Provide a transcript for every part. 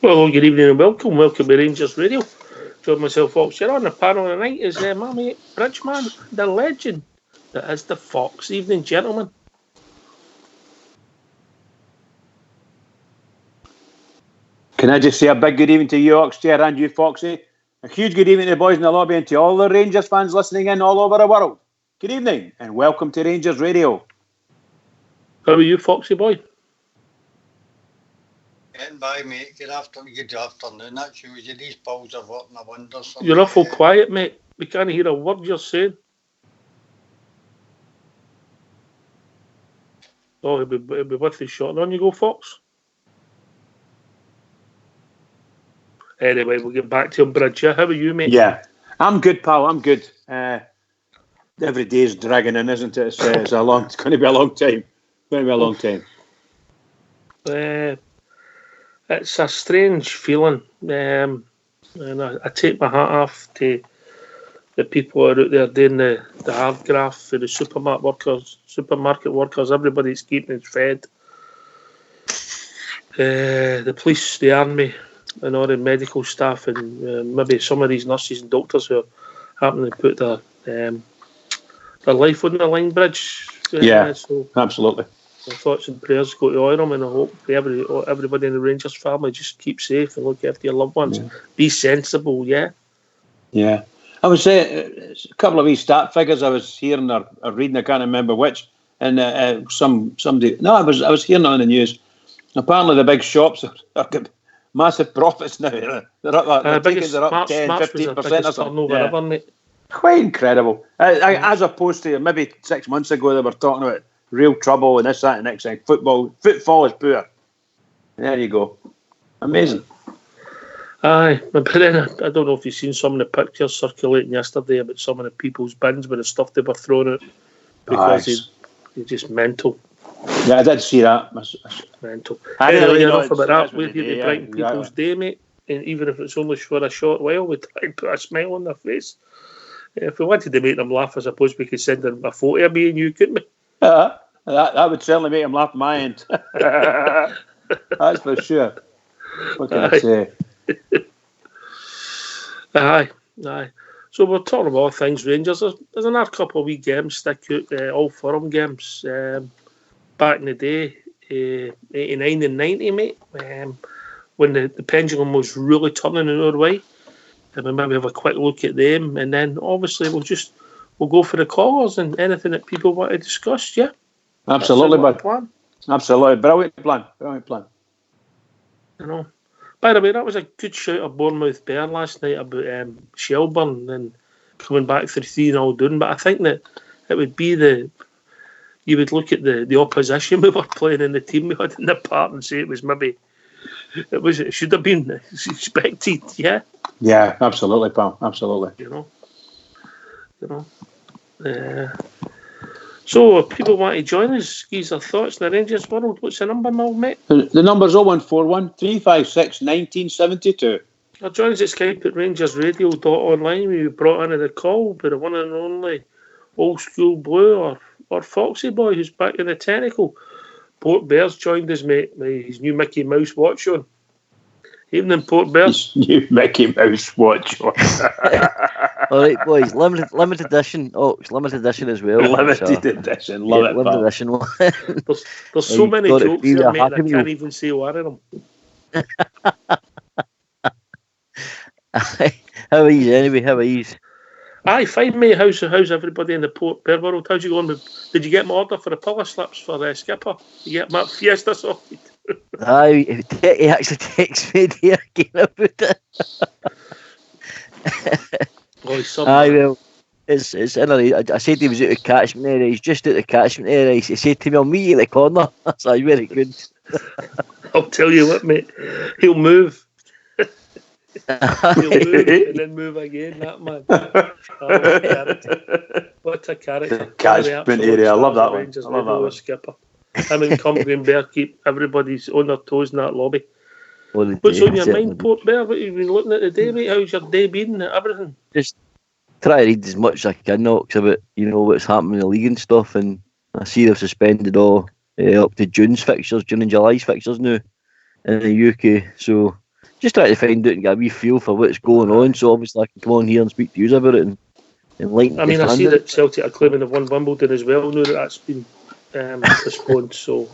Well, good evening and welcome. Welcome to Rangers Radio. Join myself, Fox. You're on the panel tonight is my mate, Bridgeman, the legend that is the Fox. Evening, gentlemen. Can I just say a big good evening to you, Oxchair, and you, Foxy? A huge good evening to the boys in the lobby and to all the Rangers fans listening in all over the world. Good evening and welcome to Rangers Radio. How are you, Foxy boy? Getting by, mate. Good afternoon. That shows you these balls are working a wonders. You're awful quiet, mate. We can't hear a word you're saying. Oh, he'll be with his shot. On you go, Fox. Anyway, we'll get back to him, Bridge. How are you, mate? Yeah, I'm good, pal. I'm good. Every day's dragging in, isn't it? It's going to be a long time. Going to be a long time. It's a strange feeling, and I take my hat off to the people who are out there doing the hard graft for the supermarket workers, everybody that's keeping us fed. The police, the army, and all the medical staff, and maybe some of these nurses and doctors who happen to put their life on the line, Bridge. So absolutely. My thoughts and prayers go to all of them, and I hope everybody in the Rangers family just keep safe and look after your loved ones. Yeah. Be sensible, yeah? Yeah. I would say a couple of these stat figures I was hearing or reading, I can't remember which, and somebody... No, I was hearing it on the news. Apparently the big shops are getting massive profits now. They're up, they're up 10, 15% or something. Ever, quite incredible. As opposed to maybe 6 months ago, they were talking about real trouble and this, that, and next thing. Football is poor. There you go. Amazing. Aye, but then I don't know if you've seen some of the pictures circulating yesterday about some of the people's bins with the stuff they were throwing out because they're just mental. Yeah, I did see that. Mental. Anyway, enough about that. We're here to brighten people's day, mate. And even if it's only for a short while, we try and put a smile on their face. If we wanted to make them laugh, I suppose we could send them a photo of me and you, couldn't we? That would certainly make him laugh at my end. That's for sure. What can I say? Aye. So we're talking about all things Rangers. There's another couple of wee games stick out, all forum games. Back in the day, 89 and 90, mate, when the pendulum was really turning in our way. And we'll maybe have a quick look at them, and then obviously we'll go for the callers and anything that people want to discuss, yeah? Absolutely, bud. Absolutely. Brilliant plan. You know. By the way, that was a good shout of Bournemouth Bear last night about Shelburne and coming back for 3-0 down. But I think that it would be you would look at the opposition we were playing in the team we had in the park and say it should have been expected, yeah? Yeah, absolutely, pal. Absolutely. You know. So, if people want to join us, give their thoughts in the Rangers world, what's the number now, mate? The number's 0141 356 1972. Or join us at Skype at rangersradio.online. We brought into the call by the one and only Old School Blue or Foxy Boy, who's back in the technical. Port Bears joined us, mate, with his new Mickey Mouse watch on. Evening, Port Bears. His new Mickey Mouse watch on. All right, boys. Limited edition. Oh, it's limited edition as well. Limited edition. Love it, limited edition. There's so many jokes there, mate, I can't even say one of them. How are you, anyway? How are you? Aye, fine, mate. How's everybody in the Port Bear world? How's you going? Did you get my order for the pillar slips for Skipper? You get my Fiesta sorted? Aye, he actually texted me there again about it. Aye, well, it's I said he was out of catchment area. He's just out of catchment area. He said to me, "I'll meet you at the corner." That's very good. I'll tell you what, mate. He'll move. He'll move and then move again. That man. What a character! Catchment area. I love that one. I love that one. Skipper. Him and Cumbrian Bear keep everybody's on their toes in that lobby. What's on your mind, Port Bear? What have you been looking at today, mate? How's your day been? Everything? Just try to read as much as I can, Knox, about what's happening in the league and stuff. And I see they've suspended all up to June and July's fixtures now in the UK. So just trying to find out and get a wee feel for what's going on. So obviously I can come on here and speak to you about it and enlighten. I mean, I see that Celtic are claiming they've won Wimbledon as well. Now that's been postponed. So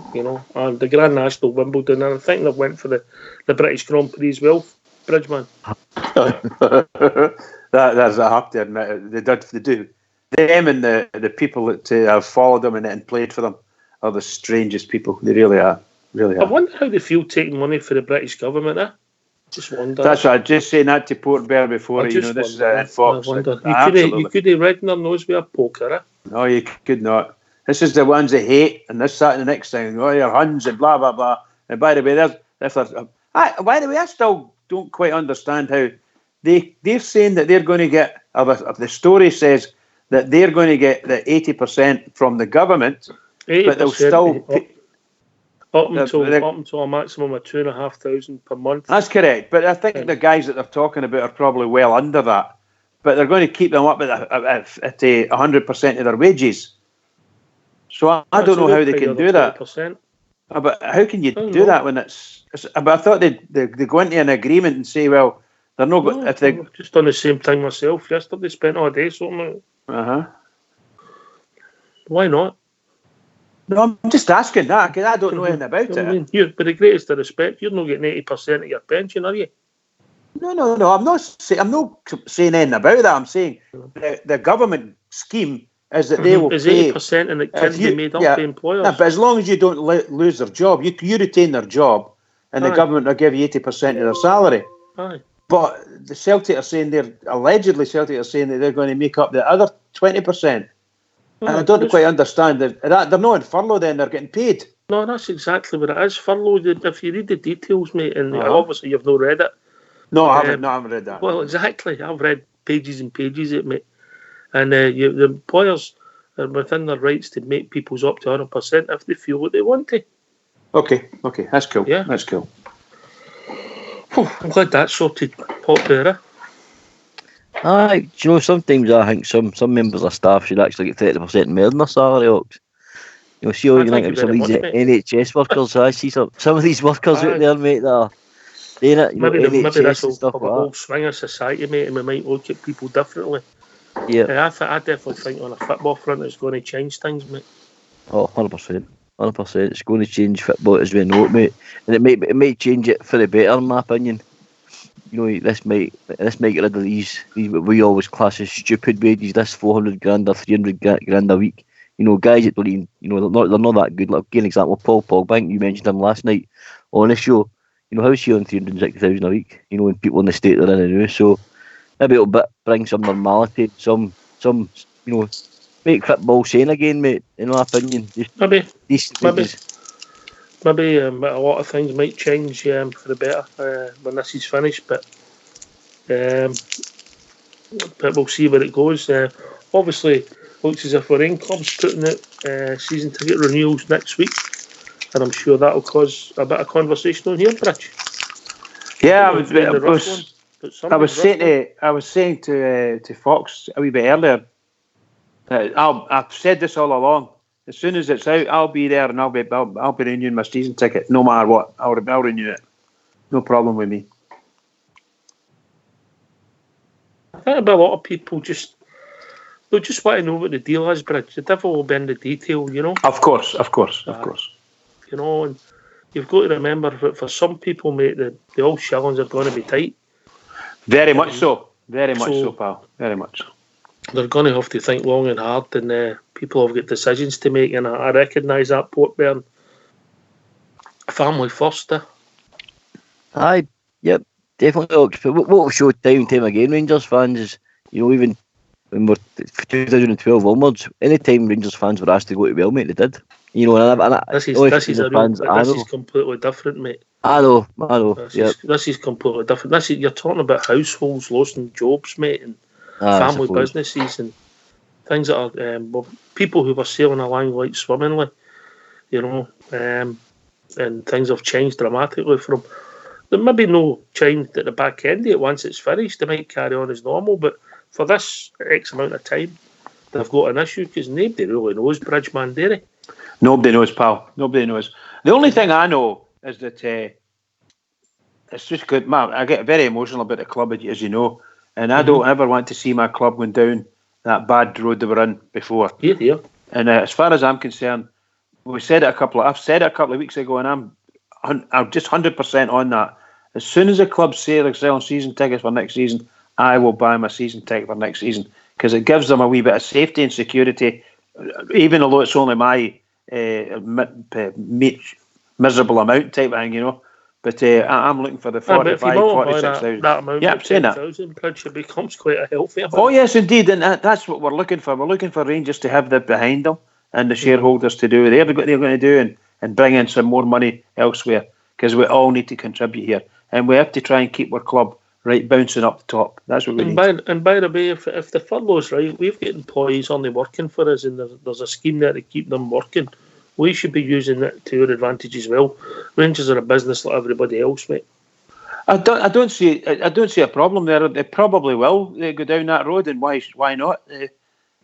and the Grand National Wimbledon, and I think they've went for the British Grand Prix as well. Bridgeman. That's I have to admit they do. Them and the people that have followed them and played for them are the strangest people. They really are. Really are. I wonder how they feel taking money for the British government. Just wonder. That's what I just saying that to Port Bear before. This is Fox. I wonder. You could have read their nose with a poker. No, you could not. This is the ones they hate, and this, that, and the next thing. Oh, you're Huns and blah blah blah. And by the way, by the way, I still don't quite understand how they're saying that they're going to get. The story says that they're going to get the 80% from the government, but they'll still up until a maximum of $2,500 per month. That's correct, but I think the guys that they're talking about are probably well under that. But they're going to keep them up at 100% of their wages. So I don't know how they can do that. But how can you do that when it's? But I thought they go into an agreement and say, well, they're not. If they just done the same thing myself yesterday, spent all day sorting out. Why not? No, I'm just asking that because I don't know anything about it. I mean, with the greatest of respect, you're not getting 80% of your pension, are you? No. I'm not saying anything about that. I'm saying the government scheme is that they will is pay 80%, and it can be made up by employers. No, but as long as you don't lose their job, you retain their job, and the government will give you 80% of their salary. Aye. But the Celtic are saying allegedly that they're going to make up the other 20%. And I don't quite understand that they're not in furlough. Then they're getting paid. No, that's exactly what it is. Furlough. If you read the details, mate, and obviously you've not read it. No, I haven't read that. Well, exactly. I've read pages and pages of it, mate. And the employers are within their rights to make people's up to 100% if they feel what they want to. Okay, that's cool. Yeah, that's cool. I'm glad that's sorted, Port Bearer. Aye, do you know, sometimes I think some members of staff should actually get 30% more than their salary, Ox. See all you think of some of these NHS workers. I see some of these workers out there, mate, that are doing it. Maybe this will have a whole swing of society, mate, and we might look at people differently. Yeah. I definitely think on a football front it's going to change things, mate. Oh, 100%. 100%. It's going to change football as we know it, mate. And it might change it for the better, in my opinion. This might get rid of these what we always class as stupid wages. This 400 grand or 300 grand a week. Guys that don't even, they're not that good. Like, give an example, Paul Pogba. You mentioned him last night on the show. How's he on 360,000 a week? When people in the state they're in and now. So maybe it'll bring some normality, some make football sane again, mate. In my opinion, just maybe a lot of things might change for the better when this is finished, but we'll see where it goes. Obviously, looks as if Warren Club's putting out season ticket renewals next week, and I'm sure that'll cause a bit of conversation on here, Bridge. Yeah, I was saying to Fox a wee bit earlier. I've said this all along. As soon as it's out, I'll be there and I'll be renewing my season ticket, no matter what. I'll renew it. No problem with me. I think a lot of people just want to know what the deal is, Bridge. The devil will be in the detail, Of course. And you've got to remember that for some people, mate, the old shillings are going to be tight. Very much so. Very much so, pal. Very much so. They're going to have to think long and hard, and people have got decisions to make, and I recognise that, Portburn. Family first. Aye, yep, definitely. But what we've showed time and time again, Rangers fans, is, even when we're 2012 onwards, any time Rangers fans were asked to go to Wellmate, they did. This is completely different, mate. I know. This is completely different. You're talking about households losing jobs, mate, and family businesses and things that are people who were sailing along like swimmingly, and things have changed dramatically from. There may be no change at the back end of it once it's finished. They might carry on as normal, but for this X amount of time, they've got an issue because nobody really knows, Bridgeman, do they? Nobody knows, pal. Nobody knows. The only thing I know is that it's just good, man. I get very emotional about the club, as you know, and I don't ever want to see my club going down that bad road they were in before. Yeah. And as far as I'm concerned, I've said it a couple of weeks ago, and I'm just 100% on that. As soon as the clubs say they're selling season tickets for next season, I will buy my season ticket for next season, because it gives them a wee bit of safety and security, even although it's only my miserable amount type of thing, you know. But I'm looking for the 46,000. Yeah, I'm saying that. It becomes quite a healthy amount. Oh yes, indeed, and that's what we're looking for. We're looking for Rangers to have that behind them, and the shareholders to do they're going to do, and bring in some more money elsewhere, because we all need to contribute here, and we have to try and keep our club right bouncing up the top. That's what we need. And by the way, if the furlough's right, we've got employees only working for us, and there's a scheme there to keep them working. We should be using that to our advantage as well. Rangers are a business like everybody else, mate. I don't see a problem there. They probably will go down that road, and why not?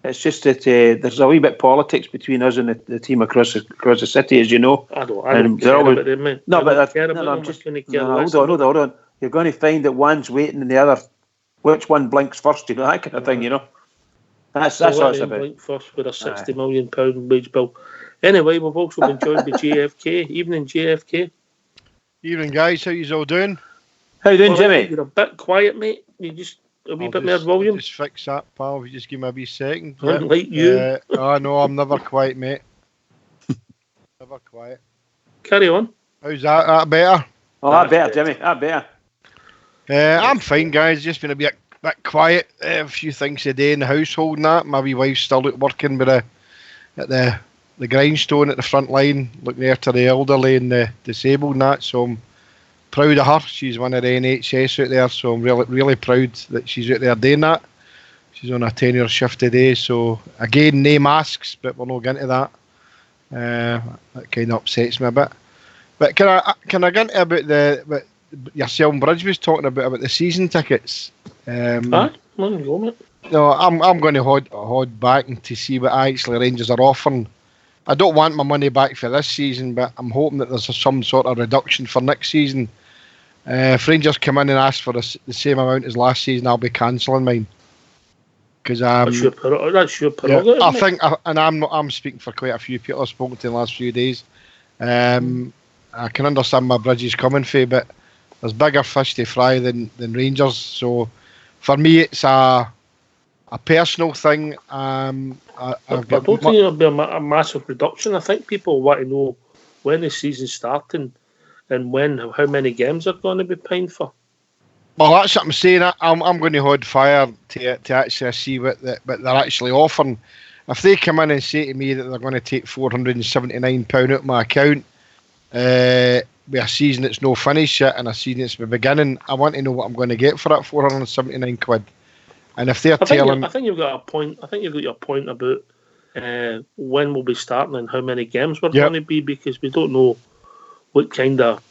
It's just that there's a wee bit of politics between us and the team across the city, as you know. I don't care about them, mate. Hold on. You're going to find that one's waiting and the other, which one blinks first, you know, that kind of thing, you know. That's what it's about. Blink first with a £60 million wage bill. Anyway, we've also been joined by JFK. Evening, JFK. Evening, guys. How you all doing? How you doing, Jimmy? You're a bit quiet, mate. You just a wee bit more volume. Just fix that, pal. If you just give me a wee second. Like you. Oh, no, I'm never quiet, mate. Never quiet. Carry on. How's that? That better? Oh, that better, Jimmy. That better. I'm fine, guys. Just been a bit quiet. A few things today in the household and that. My wee wife's still out working at the grindstone at the front line, looking after the elderly and the disabled and that. So I'm proud of her. She's one of the NHS out there, so I'm really, really proud that she's out there doing that. She's on a 10-hour shift today. So again, no masks, but we're not getting to that. That kind of upsets me a bit. But can I get into about yourself and Bridge was talking about the season tickets? Go, mate. No, I'm going to hold back and to see what actually Rangers are offering. I don't want my money back for this season, but I'm hoping that there's some sort of reduction for next season. If Rangers come in and ask for the same amount as last season, I'll be cancelling mine. Because that's your prerogative. Yeah, I think, and I'm speaking for quite a few people I've spoken to in the last few days. I can understand my Bridges coming for, but there's bigger fish to fry than Rangers. So for me, it's a personal thing. I don't think it'll be a massive reduction. I think people want to know when the season's starting and how many games are going to be paying for. Well, that's what I'm saying. I'm going to hold fire to actually see what they're actually offering. If they come in and say to me that they're going to take £479 out of my account with a season that's no finish yet and a season that's beginning, I want to know what I'm going to get for that £479. And if they're telling, I think you've got a point. I think you've got your point about when we'll be starting and how many games we're going to be, because we don't know what kind of.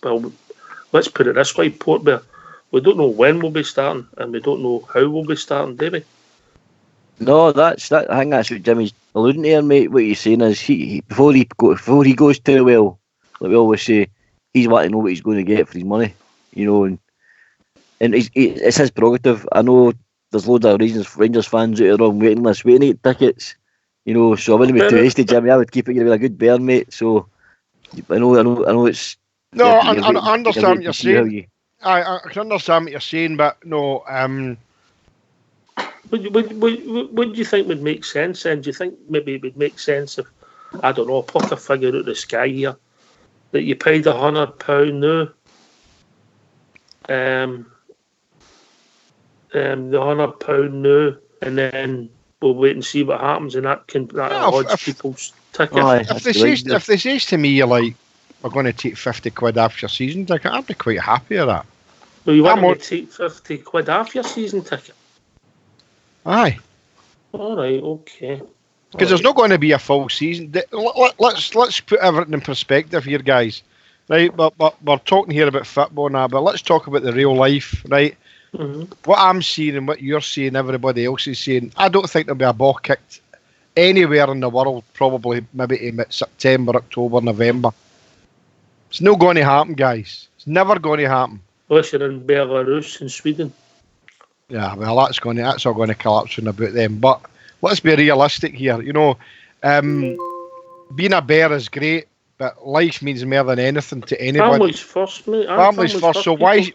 Well, let's put it this way, Port Bear. We don't know when we'll be starting, and we don't know how we'll be starting, do we? No, I think that's what Jimmy's alluding to, mate. What he's saying is before he goes too well, like we always say, he's wanting to know what he's going to get for his money, you know, and it's his prerogative. I know there's loads of Rangers fans out there on waiting list, waiting to get tickets, you know. So I wouldn't be too hasty, Jimmy. I would keep it. You're a good bear, mate. So I know it's. No, I understand what you're saying. I can understand what you're saying, but no. What do you think would make sense? And do you think maybe it would make sense if, I don't know, pluck a figure out of the sky here, that you paid £100 now, the £100 now, and then we'll wait and see what happens, and that odds people's ticket. If they say to me, like, we're going to take £50 off your season ticket, I'd be quite happy with that. Well, you want to take £50 off your season ticket? Aye. All right, okay. Because there's not going to be a full season. Let's put everything in perspective here, guys. Right, but we're talking here about football now, but let's talk about the real life, right? Mm-hmm. What I'm seeing and what you're seeing, everybody else is seeing, I don't think there'll be a ball kicked anywhere in the world, probably maybe in September, October, November. It's not going to happen, guys. It's never going to happen. Unless you're in Belarus in Sweden. Yeah, well, that's all going to collapse in about them. But let's be realistic here. You know, being a bear is great, but life means more than anything to anybody. Families first, mate. Families first. So why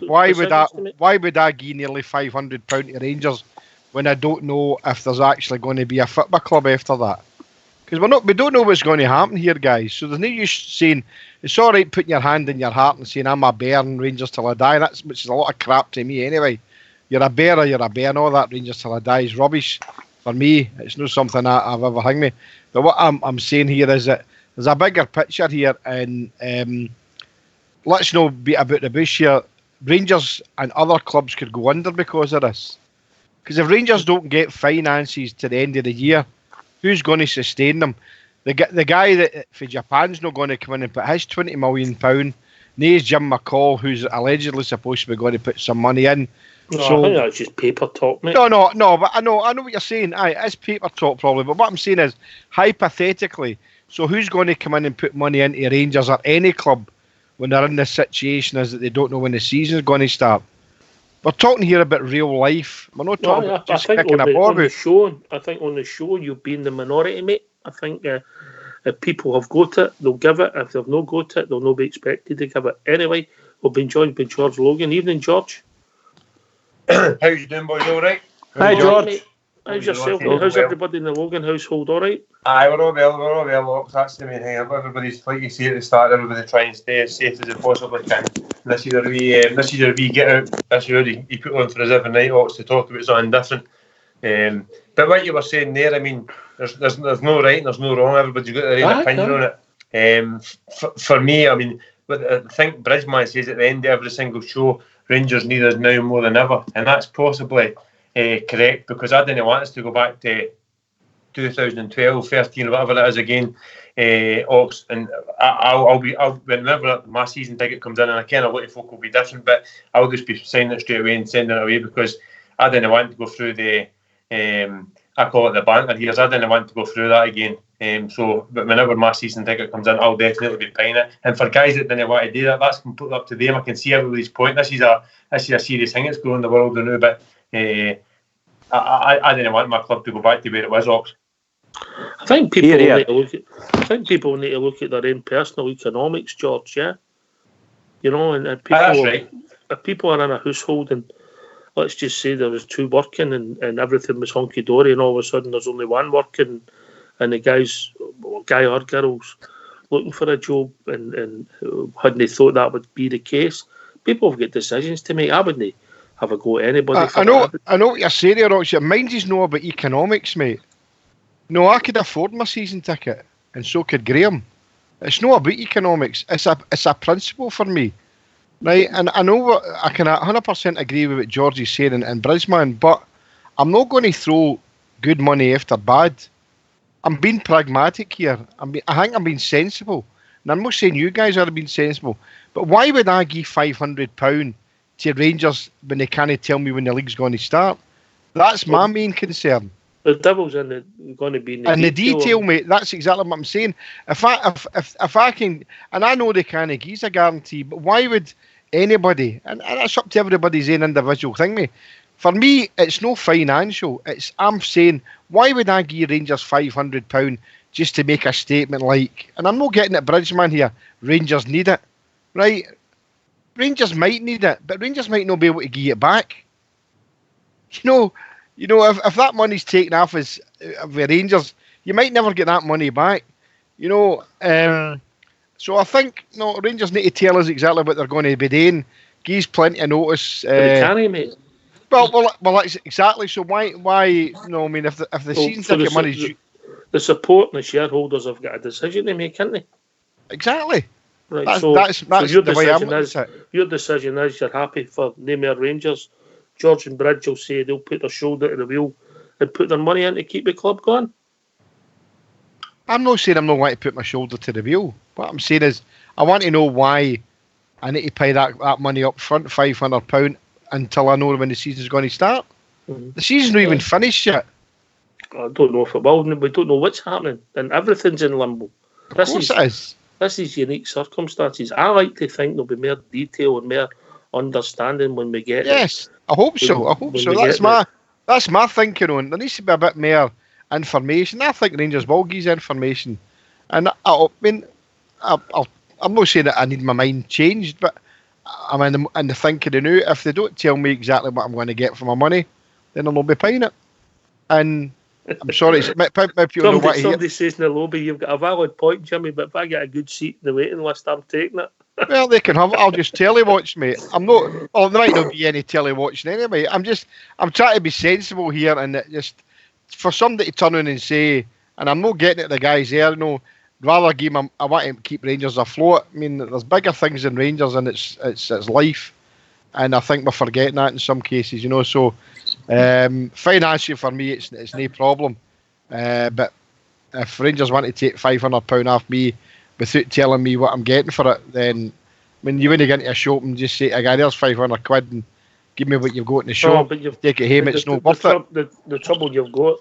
would I give nearly £500 to Rangers when I don't know if there's actually going to be a football club after that? Because we don't know what's going to happen here, guys. So there's no use saying it's all right putting your hand in your heart and saying I'm a bear and Rangers till I die. Which is a lot of crap to me anyway. You're a bear or you're a bear and all that. Rangers till I die is rubbish for me. It's not something I've ever hung me. But what I'm saying here is that there's a bigger picture here, and let's not beat about the bush here. Rangers and other clubs could go under because of this. Because if Rangers don't get finances to the end of the year, who's going to sustain them? The guy that for Japan's not going to come in and put his £20 million. Near's Jim McCall, who's allegedly supposed to be going to put some money in. No, I think that's just paper talk, mate. No, but I know what you're saying. It's paper talk probably. But what I'm saying is, hypothetically, so who's going to come in and put money into Rangers or any club when they're in this situation is that they don't know when the season's going to start? We're talking here about real life. We're not talking about just kicking a ball. I think on the show you've been the minority, mate. I think if people have got it, they'll give it. If they've not got it, they'll not be expected to give it. Anyway, we've been joined by George Logan. Evening, George. How you doing, boys? All right? Hi, George. How's yourself, mate? How's everybody in the Logan household? All right? Aye, we're all well. That's the main thing. Everybody's, like you say at the start, everybody try and stay as safe as they possibly can. This is a wee get out. This is he put on for us every night, to talk about something different. But what you were saying there, I mean, there's no right and there's no wrong. Everybody's got their own opinion on it. For me, I mean, I think Bridgman says at the end of every single show, Rangers need us now more than ever, and that's possibly correct, because I didn't want us to go back to 2012, 13, whatever it is again, Ox, and I'll whenever my season ticket comes in, and I kind of lot of folk will be different, but I'll just be signing it straight away and sending it away, because I didn't want to go through the I call it the banter years. I didn't want to go through that again. So whenever my season ticket comes in, I'll definitely be paying it. And for guys that didn't want to do that, that's completely up to them. I can see everybody's point. This is a serious thing that's going on in the world now. But I didn't want my club to go back to where it was, Ox. I think people need to look at their own personal economics, George. Yeah, you know, and people. That's right. If people are in a household and let's just say there was two working and everything was hunky dory, and all of a sudden there's only one working, and the guy or girls looking for a job, and hadn't they thought that would be the case, people have got decisions to make. I wouldn't have a go at anybody. I know what you're saying there, Rox. Mine's is not about economics, mate. No, I could afford my season ticket, and so could Graham. It's not about economics. It's a principle for me. Right, and I know I can 100% agree with what George is saying and Brisbane, but I'm not going to throw good money after bad. I'm being pragmatic here. I think I'm being sensible. And I'm not saying you guys are being sensible, but why would I give £500 to Rangers when they can't tell me when the league's going to start? That's my main concern. The devil's going to be in the detail, mate. That's exactly what I'm saying. If I can, and I know they can't give a guarantee, but why would anybody? And that's up to everybody's own individual thing, mate. For me, it's no financial. I'm saying, why would I give Rangers £500 just to make a statement like? And I'm not getting at Bridgman here. Rangers need it, right? Rangers might need it, but Rangers might not be able to give it back. You know, if that money's taken off as the Rangers, you might never get that money back. You know, so I think Rangers need to tell us exactly what they're going to be doing. Give us plenty of notice. They can, mate. Well, that's exactly. So why? I mean, if the season ticket money, the support and the shareholders have got a decision to make, can't they? Exactly. Right. That's your the way I'm decision is. Your decision is you're happy for no more Rangers. George and Bridge will say they'll put their shoulder to the wheel and put their money in to keep the club going. I'm not saying I'm not going to put my shoulder to the wheel. What I'm saying is I want to know why I need to pay that money up front, £500, until I know when the season's going to start. Mm-hmm. The season's not even finished yet. I don't know if it will. We don't know what's happening, and everything's in limbo. Of course it is. this is unique circumstances. I like to think there'll be more detail and more understanding when we get there. Yes, I hope so. I hope When so. we That's get my thinking on. There needs to be a bit more information. I think Rangers will give information, and I'm not saying that I need my mind changed, but I'm in the thinking now. If they don't tell me exactly what I'm going to get for my money, then I'll be paying it. And I'm sorry, people know what Somebody says in the lobby, you've got a valid point, Jimmy, but if I get a good seat in the waiting list, I'm taking it. Well, they can have it. I'll just telewatch, mate. I'm not. Well, there might not be any telewatching anyway. I'm trying to be sensible here, and just for somebody to turn in and say, and I'm not getting at the guys there. You know, rather give them. I want to keep Rangers afloat. I mean, there's bigger things than Rangers, and it's life, and I think we're forgetting that in some cases. You know, so financially for me, it's no problem. But if Rangers want to take £500 off me without telling me what I'm getting for it, then when you wouldn't get into a shop and just say, "Again, there's £500 and give me what you've got in the shop," but you've take it home, it's not worth it. The trouble you've got,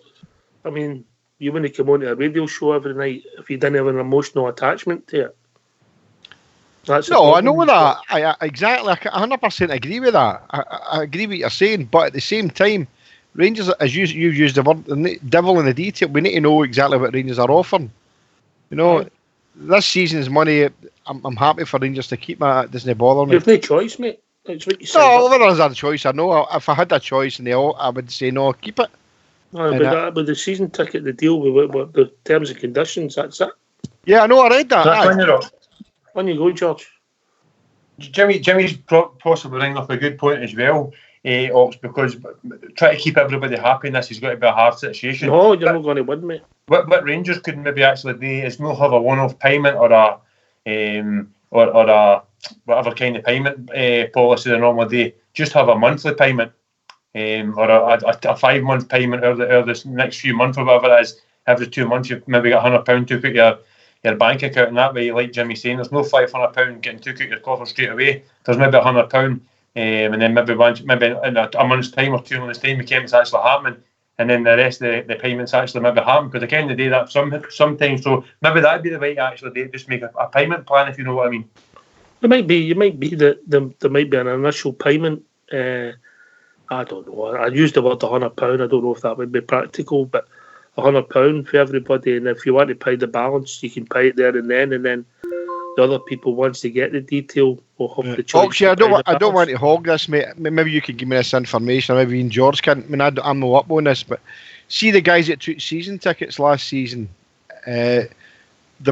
I mean, you wouldn't come on to a radio show every night if you didn't have an emotional attachment to it. That's No, I know that. I exactly. I 100% agree with that. I agree with what you're saying, but at the same time, Rangers, as you used the word, the devil in the detail. We need to know exactly what Rangers are offering. You know, this season's money. I'm happy for Rangers to keep my. It doesn't bother me. You've no choice, mate. That's what you said. No, whether there's a choice, I know. If I had a choice, I would say no, keep it. No, but the season ticket, the deal with the terms and conditions, that's it. Yeah, I know. I read that. That's when you're up. On you go, George. Jimmy's possibly bringing up a good point as well, Ox, because try to keep everybody happy in this has got to be a hard situation. No, you're not going to win, mate. What Rangers could maybe actually do is not have a one-off payment or a whatever kind of payment policy they normally do. Just have a monthly payment, or a 5-month payment or this next few months or whatever it is. Every 2 months you've maybe got £100 took out your bank account, and that way, like Jimmy's saying, there's no £500 getting took out your coffer straight away. There's maybe £100, and then maybe in a month's time or 2 months' time, it's actually happening, and then the rest of the payments actually maybe happen, because again, they do that sometimes. So maybe that'd be the way to actually do it, just make a payment plan, if you know what I mean. It might be that there might be an initial payment. I don't know. I used the word £100. I don't know if that would be practical, but £100 for everybody, and if you want to pay the balance, you can pay it there and then the other people, once they get the detail, will have the choice. Actually, I don't want to hog this, mate. Maybe you can give me this information, or maybe even George can. I mean, I'm no up on this, but see the guys that took season tickets last season. There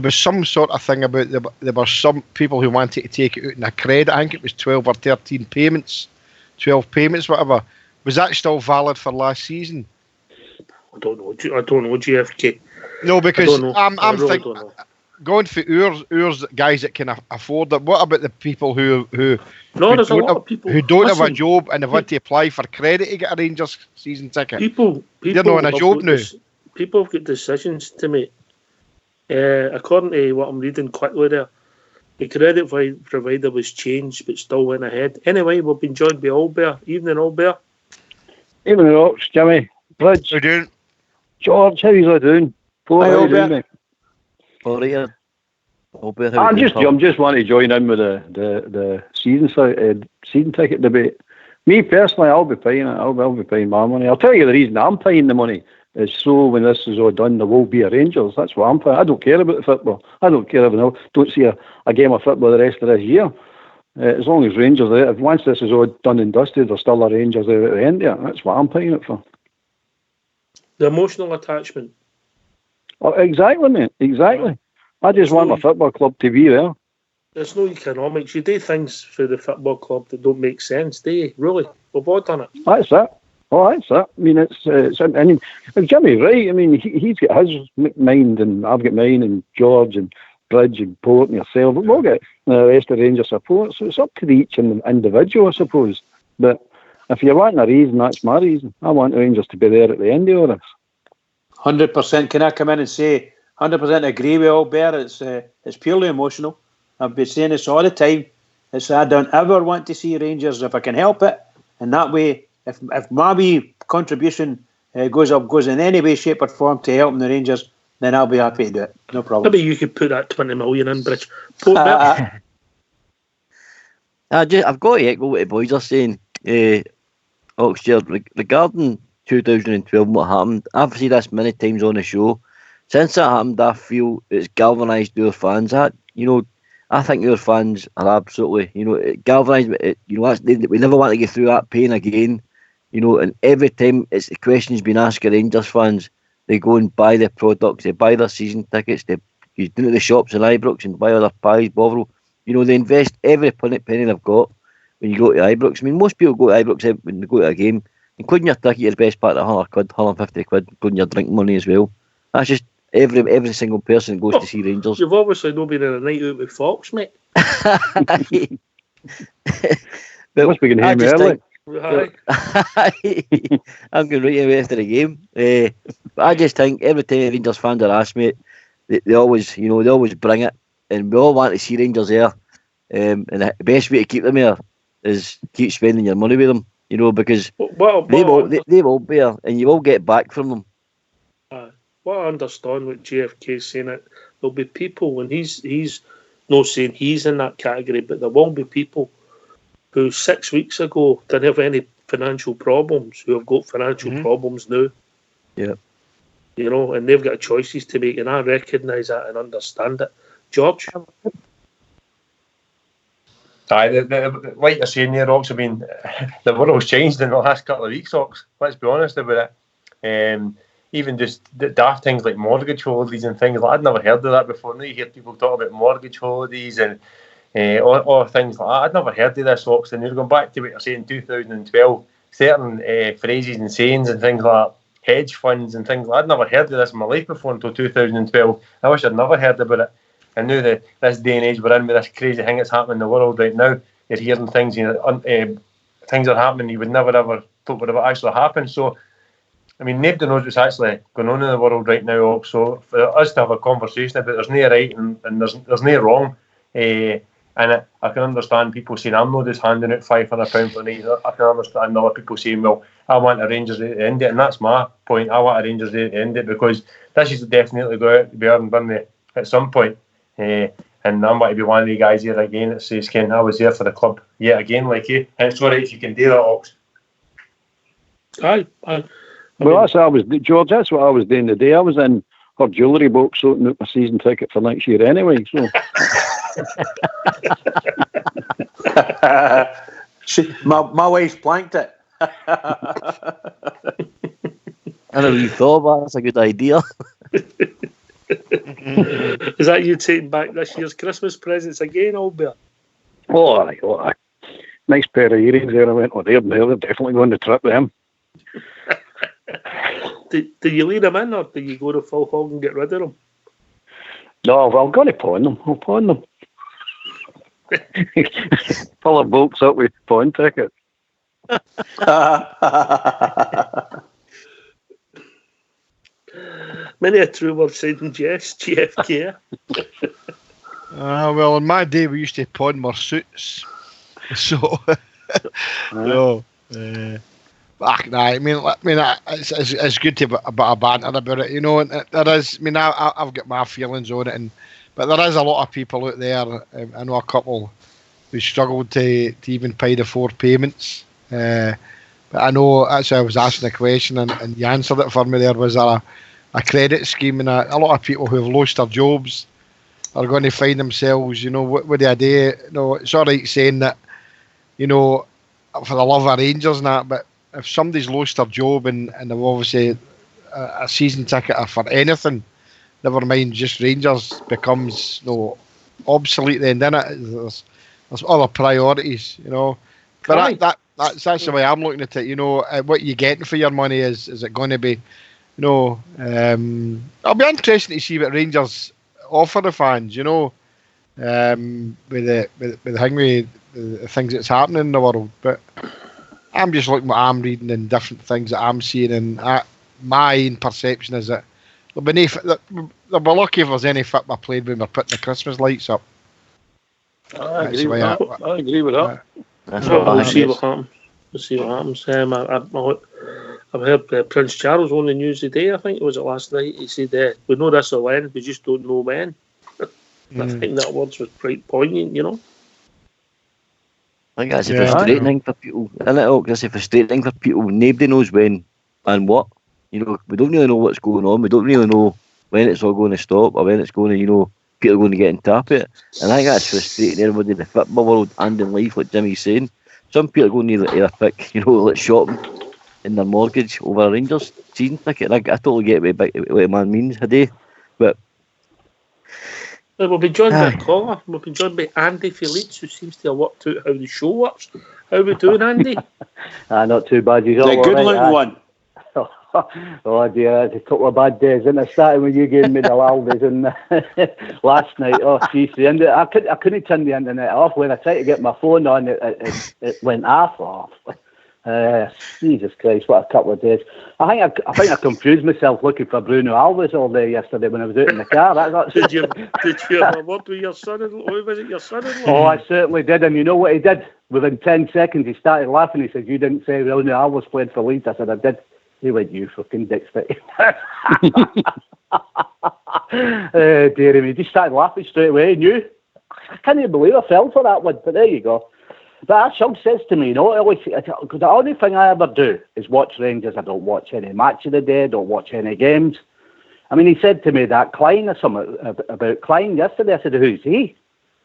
was some sort of thing about there were some people who wanted to take it out in a credit. I think it was 12 or 13 payments, 12 payments, whatever. Was that still valid for last season? I don't know, GFK. No, because I'm really thinking, going for ours guys that can afford it. What about the people who there's a lot of people who don't have a job and they want to apply for credit to get a Rangers season ticket? People they're not in a job now. People have got decisions to make. According to what I'm reading quickly there, the credit provider was changed but still went ahead. Anyway, we've been joined by Albert. Evening, Albert. Evening, Ox, Jimmy, Bridge. How you doing? George, how are you doing? Paul, how you doing, mate? I'm just wanting to join in with the season ticket debate. Me personally, I'll be paying it. I'll be paying my money. I'll tell you the reason I'm paying the money is so when this is all done, there will be a Rangers. That's what I'm paying. I don't care about the football. I don't care if I don't see a game of football the rest of this year. As long as Rangers are there, once this is all done and dusted, there's still a Rangers there at the end of it. That's what I'm paying it for. The emotional attachment. Oh, exactly, mate. Exactly. I just want my football club to be there. There's no economics. You do things for the football club that don't make sense, do you? Really? We've all done it. That's it. Oh, that's it. I mean, I mean, Jimmy's right. I mean, he's got his mind, and I've got mine, and George, and Bridge, and Port, and yourself. But we'll get the rest of Rangers support. So it's up to each individual, I suppose. But if you're wanting a reason, that's my reason. I want Rangers to be there at the end of all this. 100%. Can I come in and say 100% agree with Albert? It's purely emotional. I've been saying this all the time. I don't ever want to see Rangers if I can help it. And that way, if my wee contribution goes in any way, shape or form to helping the Rangers, then I'll be happy to do it. No problem. Maybe you could put that 20 million in, Bridge. Port I've got to echo what the boys are saying. Oxford, regarding 2012 and what happened, I've said this many times on the show. Since that happened, I feel it's galvanised our fans. I think our fans are absolutely, galvanised. We never want to get through that pain again. And every time it's the question's been asked of Rangers fans, they go and buy their products, they buy their season tickets, they go to the shops in Ibrox and buy other pies, Bovril. They invest every penny they've got when you go to Ibrox. I mean, most people go to Ibrox when they go to a game, including your ticket, your best part of £100, £150, including your drink money as well. That's just every single person that goes to see Rangers. You've obviously not been in a night out with Fox, mate. But must be getting him early. I'm going right away after the game. But I just think every time Rangers fans are asked, mate, they always bring it, and we all want to see Rangers there. And the best way to keep them there is keep spending your money with them, because they will be there, and you will get back from them. What I understand what JFK is saying, that there'll be people, and he's not saying he's in that category, but there will be people who 6 weeks ago didn't have any financial problems, who have got financial problems now. Yeah. And they've got choices to make, and I recognise that and understand it. George? Like you're saying there, Ox, I mean, the world's changed in the last couple of weeks, Ox. Let's be honest about it. Even just daft things like mortgage holidays and things like I'd never heard of that before. Now you hear people talk about mortgage holidays and or things like that. I'd never heard of this, Ox. And you're going back to what you're saying, 2012, certain phrases and sayings and things like that, hedge funds and things like that. I'd never heard of this in my life before until 2012. I wish I'd never heard about it. And now this day and age we're in with this crazy thing that's happening in the world right now, you're hearing things, things are happening you would never ever thought would have actually happened. So, I mean, nobody knows what's actually going on in the world right now. So, for us to have a conversation about there's no right and there's no wrong, and I can understand people saying I'm not just handing out £500 for night. I can understand other people saying, well, I want a Rangers to end it, and that's my point. I want a Rangers to end it because this is definitely going to be Aaron Burnley at some point. And I'm going to be one of the guys here again that says, Ken, I was there for the club yet again, like you. And it's all right if you can do that, Ox. Well, that's what I was, George. That's what I was doing today. I was in her jewellery box sorting out my season ticket for next year anyway. So, my wife blanked it. I never really thought about it. That's a good idea. Is that you taking back this year's Christmas presents again, Albert? oh, aye. Nice pair of earrings there. I went, they're definitely going to trip them. Do you leave them in, or do you go to full hog and get rid of them? No, well, I'm going to pawn them. I'll pawn them. Pull a box up with pawn tickets. Many a true word said in jest, GFK. Well, in my day, we used to pawn more suits. So, no. I mean, it's good to have a bit of banter about it, and there is. I mean, I've got my feelings on it, but there is a lot of people out there. I know a couple who struggled to even pay the 4 payments. But I know that's why I was asking the question, and you answered it for me. There was a credit scheme, and a lot of people who have lost their jobs are going to find themselves, what do I do? It's all right saying that, for the love of Rangers and that, but if somebody's lost their job and they've obviously a season ticket or for anything, never mind just Rangers, becomes obsolete then, doesn't it? There's other priorities, But that's the way I'm looking at it. What you're getting for your money is it going to be, I'll be interested to see what Rangers offer the fans, with the things that's happening in the world. But I'm just looking what I'm reading and different things that I'm seeing, and my own perception is that they'll be lucky if there's any football played when we're putting the Christmas lights up. I agree with that. We'll see what happens. I've heard Prince Charles on the news today, I think it was last night. He said, we know this will end, we just don't know when. I think that words was quite poignant, you know. I think that's frustrating for people, isn't it? That's frustrating for people. Nobody knows when and what. You know, we don't really know what's going on. We don't really know when it's all going to stop or when it's going to, you know, people are going to get on top of it. And I think that's frustrating everybody in the football world and in life, like Jimmy's saying. Some people are going to either pick, you know, like shopping in their mortgage over a Rangers season ticket. I totally get what a man means a day. But we'll be joined by a caller. We'll be joined by Andy Felix, who seems to have worked out how the show works. How are we doing, Andy? Not too bad. You got the good one. Oh dear, it's a couple of bad days, and it started when you gave me the laldies and last night. Oh jeez, I couldn't turn the internet off. When I tried to get my phone on, it went off. Jesus Christ, what a couple of days! I think I confused myself looking for Bruno Alves all day yesterday when I was out in the car. Did you have a word with your son-in-law? Was it your son-in-law? Oh, I certainly did, and you know what he did? Within 10 seconds, he started laughing. He said, "You didn't say Bruno Alves played for Leeds." I said, "I did." He went, "You fucking dick stick." Dear me, he just started laughing straight away. He knew. I can't even believe I fell for that one, but there you go. But Shug says to me, you know, because the only thing I ever do is watch Rangers. I don't watch any match of the day, don't watch any games. I mean, he said to me that Klein or something about Klein yesterday. I said, "Who's he?"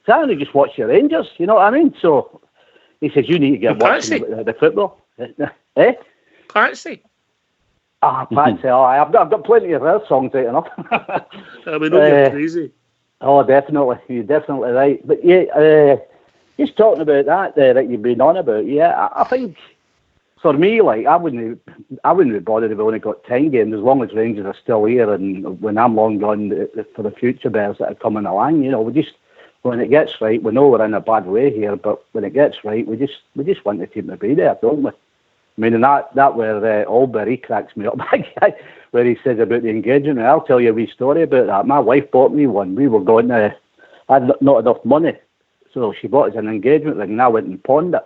So I only just watch the Rangers, you know what I mean? So he says, "You need to get watching the football." Eh? Patsy. Patsy, I've got plenty of their songs out enough. We know you're crazy. Oh, definitely. You're definitely right. But yeah, just talking about that you've been on about, yeah, I think for me, like, I wouldn't be bothered if we only got 10 games as long as Rangers are still here, and when I'm long gone, for the future bears that are coming along, you know, when it gets right, we know we're in a bad way here, but when it gets right, we just want the team to be there, don't we? I mean, and that where Albury cracks me up, where he says about the engagement. I'll tell you a wee story about that. My wife bought me one. We were going to, I had not enough money, so she bought us an engagement ring, and I went and pawned it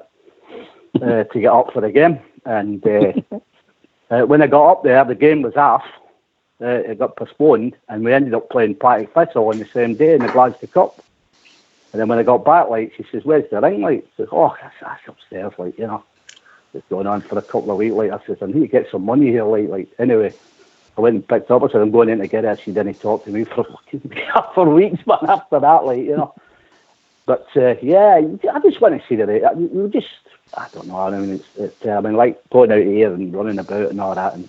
to get up for the game. And when I got up there, the game was off. It got postponed, and we ended up playing Partick Thistle on the same day in the Glasgow Cup. And then when I got back, like, she says, "Where's the ring?" Like, I says, "Oh, that's upstairs, like, you know. It's going on for a couple of weeks." Like, I says, "I need to get some money here." Like anyway, I went and picked up. I said, "I'm going in to get it." She didn't talk to me for weeks, but after that, like, you know. But yeah, I just want to see the. I don't know. I mean, I mean, like going out here and running about and all that, and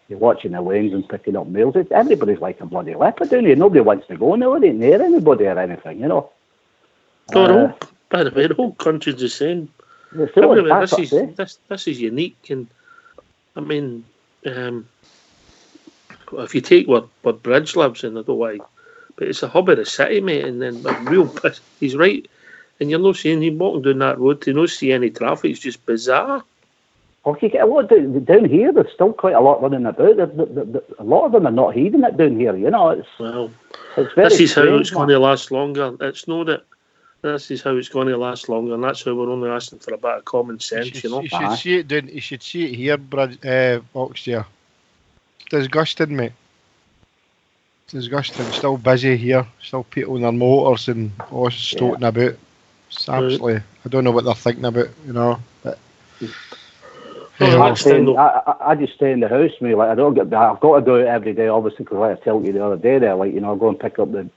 you're watching the lanes and picking up meals. Everybody's like a bloody leopard down here. Nobody wants to go nowhere near anybody or anything, you know. By the way, the whole country's the same. This is unique, and I mean, if you take what Bridge lives in, I don't know why, but it's a hub of the city, mate, and then a real he's right, and you're not seeing him walking down that road to not see any traffic. It's just bizarre. Well, you get a lot down here. There's still quite a lot running about. A lot of them are not heeding it down here. You know, it's very this is strange, how it's going to last longer. It's not that. This is how it's going to last longer, and that's how we're only asking for a bit of common sense, you know. You should see it down. You should see it here, Oxshire. Disgusting, mate. Disgusting. Still busy here. Still people on their motors and all stoating about. It's absolutely. I don't know what they're thinking about, you know. But I just stay in the house, mate. Like, I don't get. I've got to do it every day, obviously, because like I told you the other day, there, like, you know, I go and pick up the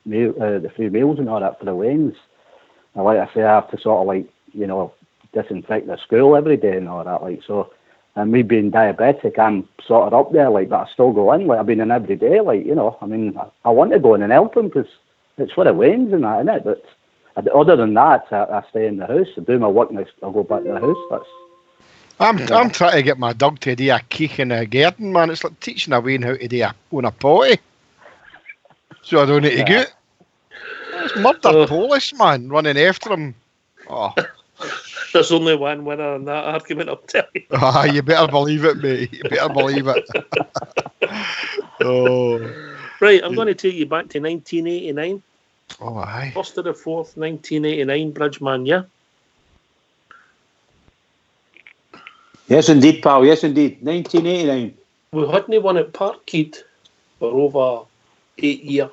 free meals and all that for the lanes. And like I say, I have to sort of, like, you know, disinfect the school every day and all that, like, so. And me being diabetic, I'm sort of up there, like, but I still go in, like, I've been in every day, like, you know. I mean, I want to go in and help them because it's for the wains and that, innit? But other than that, I stay in the house. I do my work and I'll go back to the house. I'm trying to get my dog to do a kick in a garden, man. It's like teaching a Wayne how to do a potty. So I don't need to get. It's murder Polish, man, running after him. Oh. There's only one winner in that argument, I'll tell you. You better believe it, mate. You better believe it. Right, I'm going to take you back to 1989. Oh, aye. 1st of the 4th, 1989, Bridgeman, yeah? Yes, indeed, pal. Yes, indeed. 1989. We hadn't won at Parkhead for over 8 years.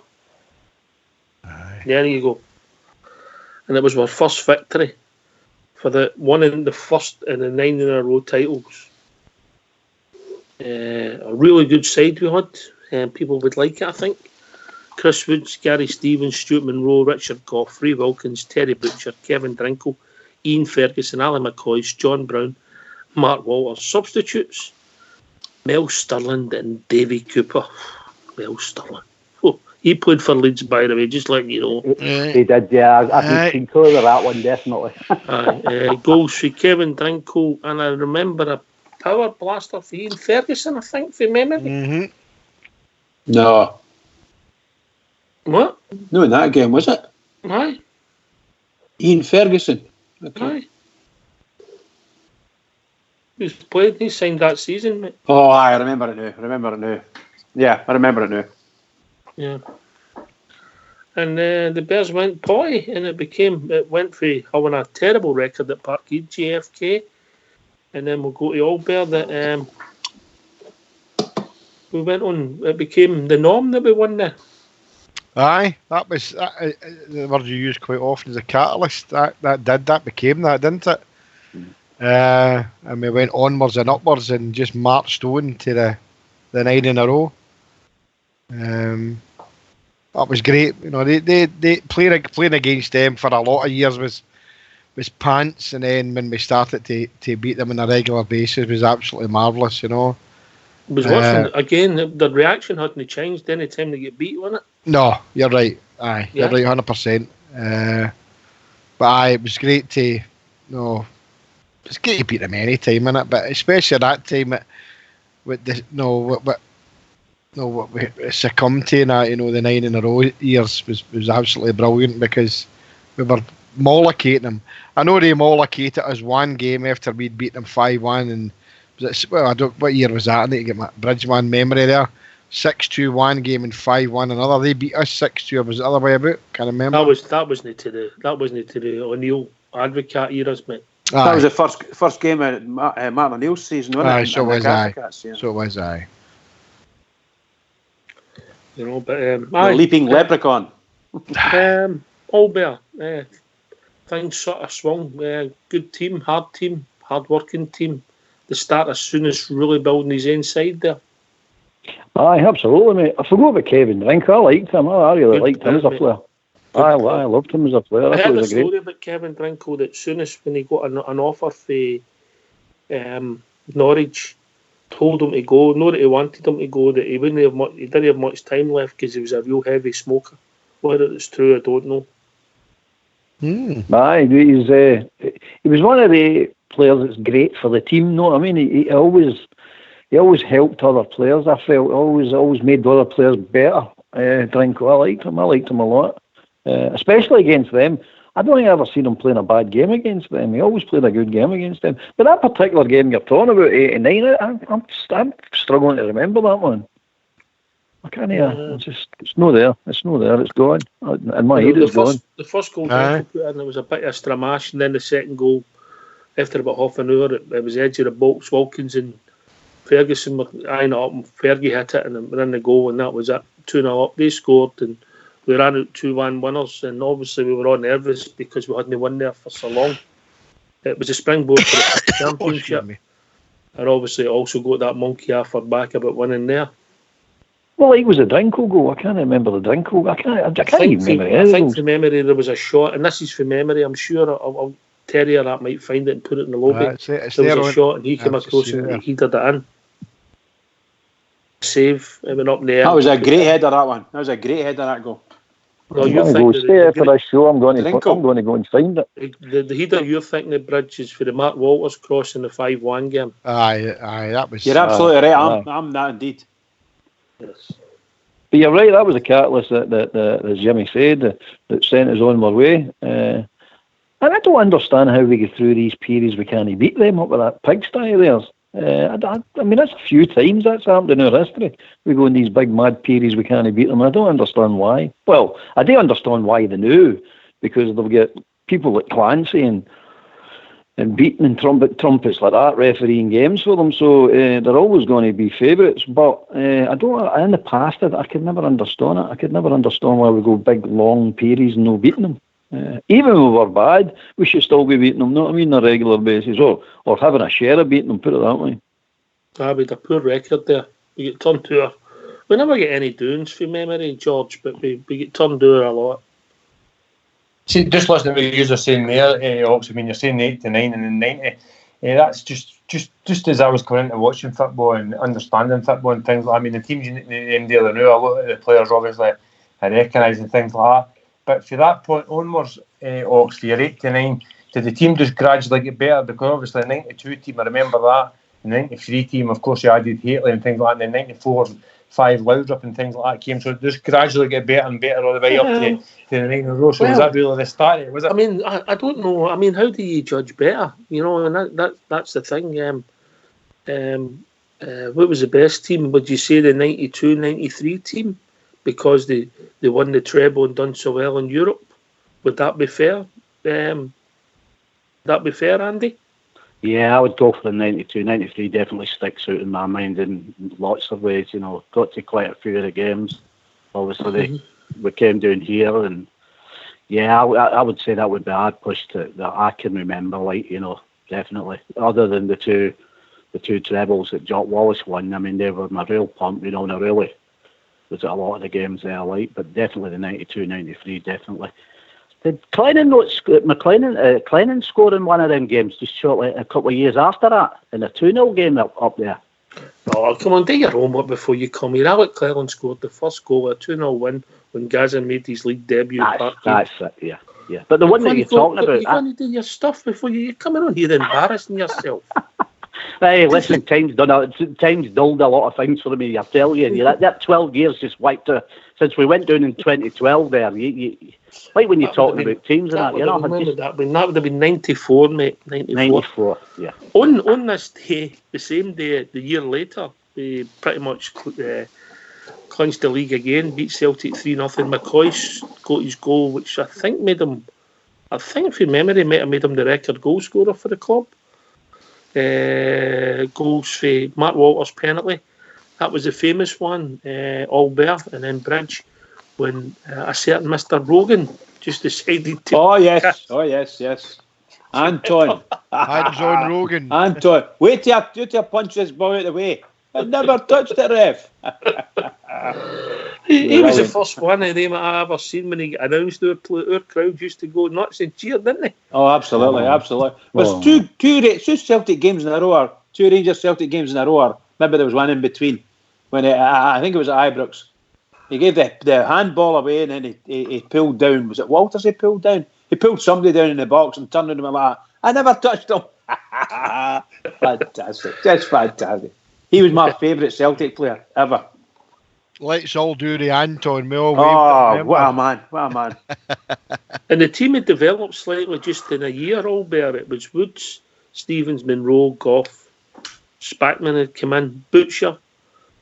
There you go. And it was our first victory for the one in the first and the 9 in a row titles. A really good side we had, and people would like it, I think. Chris Woods, Gary Stevens, Stuart Monroe, Richard Goff, Ray Wilkins, Terry Butcher, Kevin Drinkle, Ian Ferguson, Ali McCoy, John Brown, Mark Walters. Substitutes: Mel Sterling and Davy Cooper. Mel Sterling. Oh, he played for Leeds, by the way, just letting you know. He did, yeah. I can clear that one, definitely. Goals for Kevin Drinkle, and I remember a power blaster for Ian Ferguson, I think, from memory. Mm-hmm. No. What? No, in that game, was it? Aye. Ian Ferguson. Okay. Aye. He's played, he signed that season, mate. Oh, I remember it now. Yeah, I remember it now. Yeah. And the Bears went potty, and it went for having a terrible record at Parkhead, JFK. And then we'll go to Allbear that we went on, it became the norm that we won there. Aye, that was the word you use quite often as a catalyst. That became that, didn't it? And we went onwards and upwards and just marched on to the 9 in a row. That was great. You know, they playing against them for a lot of years was pants, and then when we started to beat them on a regular basis was absolutely marvellous. You know. It was worse. Again, the reaction hadn't changed any time they get beat, wasn't it? No, you're right. Aye, you're right, 100%. But aye, it was great to, it's great to beat them any time, innit? But especially at that time, what we succumbed to, the 9 in a row years was absolutely brilliant because we were mollicating them. I know they mollicated us one game after we'd beat them 5-1, and what year was that? I need to get my Bridgeman memory there. 6-2 one game and 5-1 another. They beat us 6-2, or was it the other way about? Can't remember. That wasn't to the O'Neill Advocate eras, mate. Aye. That was the first game of Martin O'Neill's season, wasn't it? Aye, so was I. Yeah. So was I. You know, but the leaping leprechaun. Allbear. Things sort of swung. Good team, hard working team. The start as soon as really building his own side there. Aye, absolutely, mate. I forgot about Kevin Drinkle. I liked him. I really liked him as a player. I loved him as a player. I heard a story about Kevin Drinkle that soon as when he got an offer for Norwich, told him to go. Not that he wanted him to go, that he didn't have much time left because he was a real heavy smoker. Whether it's true, I don't know. Aye, he was one of the players that's great for the team. No, I mean he always helped other players. I felt always made other players better. Drinkle, I liked him a lot, especially against them. I don't think I ever seen him playing a bad game against them. He always played a good game against them. But that particular game you're talking about, 89, I'm struggling to remember that one. I can't hear. It's not there. It's not there. It's gone. In my head, it's gone. The first goal Drinkle put in, it was a bit of a stramash, and then the second goal, after about half an hour, it was edge of the box. Wilkins and Ferguson were eyeing it up, and Fergie hit it, and then were in the goal, and that was it. 2-0 up. They scored, and we ran out 2-1 winners, and obviously we were all nervous because we hadn't won there for so long. It was a springboard for the championship, and obviously also got that monkey off our back about winning there. Well, it was a Drinkle goal. I can't remember the Drinkle. I can't even remember. I think from memory there was a shot, and this is from memory. I'm sure I'll Terrier that might find it and put it in the lobby. There was a shot, and he came across and he did it in. Save, it went up there. That was a great header, that one. That was a great header, that goal. Well, I'm going to stay for this show. I'm going to go and find it. The header you're thinking of, Bridge, is for the Mark Walters cross in the 5-1 game. Aye, that was. You're absolutely right. I'm that indeed. Yes. But you're right. That was a catalyst that as Jimmy said, that sent us on our way. And I don't understand how we get through these periods we can't beat them up with that pigsty of theirs. I mean, that's a few times that's happened in our history. We go in these big mad periods we can't beat them. I don't understand why. Well, I do understand why they knew, because they'll get people like Clancy and beating and trumpets like that, refereeing games for them. So they're always going to be favourites. But I don't. In the past, I could never understand it. I could never understand why we go big long periods and no beating them. Even when we were bad, we should still be beating them. Not I mean on a regular basis, or having a share of beating them. Put it that way. We had a poor record there. We get turned to her. We never get any doings from memory, George, but we get turned to her a lot. See, just listening to what you were saying there, Ox, I mean, you're saying the 89 and the 90. That's just as I was coming into watching football and understanding football and things like that. I mean, the teams in the end of the now, a lot of the players obviously I recognise and things like that. But from that point onwards, Ox, for your 89, did the team just gradually get better? Because obviously the 92 team, I remember that. The 93 team, of course, you added Haitley and things like that. And the 94, 5 Loudrup and things like that came. So it just gradually get better and better all the way up to the 9 in a row. So was that really the start? Was it? I mean, I don't know. I mean, how do you judge better? You know, and that's the thing. What was the best team? Would you say the 92, 93 team? Because they won the treble and done so well in Europe. Would that be fair? That be fair, Andy? Yeah, I would go for the 92. 93 definitely sticks out in my mind in lots of ways. You know, got to quite a few of the games. Obviously, we came down here, and yeah, I would say that would be a hard push that I can remember. Like, you know, definitely. Other than the two trebles that Jock Wallace won, I mean, they were my real pump. You know, and I really was at a lot of the games there, like, but definitely the 92, 93, definitely. Did McLennan score in one of them games just shortly a couple of years after that in a 2-0 game up there? Oh, come on, do your homework before you come here. Alec Cleland scored the first goal, a 2-0 win when Gaza made his league debut. That's it, yeah. But the one that you're talking about... You're going to do your stuff before you're coming on here embarrassing yourself. Hey, listen, time's dulled a lot of things for me, I tell you. That 12 years just wiped out. Since we went down in 2012 there, like when you're talking about teams and that, you know. That would have been 94, mate. 94, yeah. On this day, the same day, the year later, we pretty much clinched the league again, beat Celtic 3-0. McCoy got his goal, which I think from memory, might have made him the record goal scorer for the club. Goals for Mark Walters' penalty. That was the famous one, Albert and then Bridge, when a certain Mr. Rogan just decided to... Oh, yes. Anton. Anton Rogan. Anton. Wait till I punch this ball out of the way. I never touched it, ref. He was the first one of them I ever seen when he announced. Our crowd used to go nuts and cheer, didn't they? Oh, absolutely. There's two Celtic games in a row, or two Rangers Celtic games in a row, or maybe there was one in between. When I think it was at Ibrox. He gave the handball away and then he pulled down. Was it Walters he pulled down? He pulled somebody down in the box and turned on him like that. I never touched him. Fantastic. Just fantastic. He was my favourite Celtic player ever. Let's all do the Anton Mill. Oh, what a man. And the team had developed slightly just in a year, Albert. It was Woods, Stevens, Monroe, Gough, Spackman had come in, Butcher,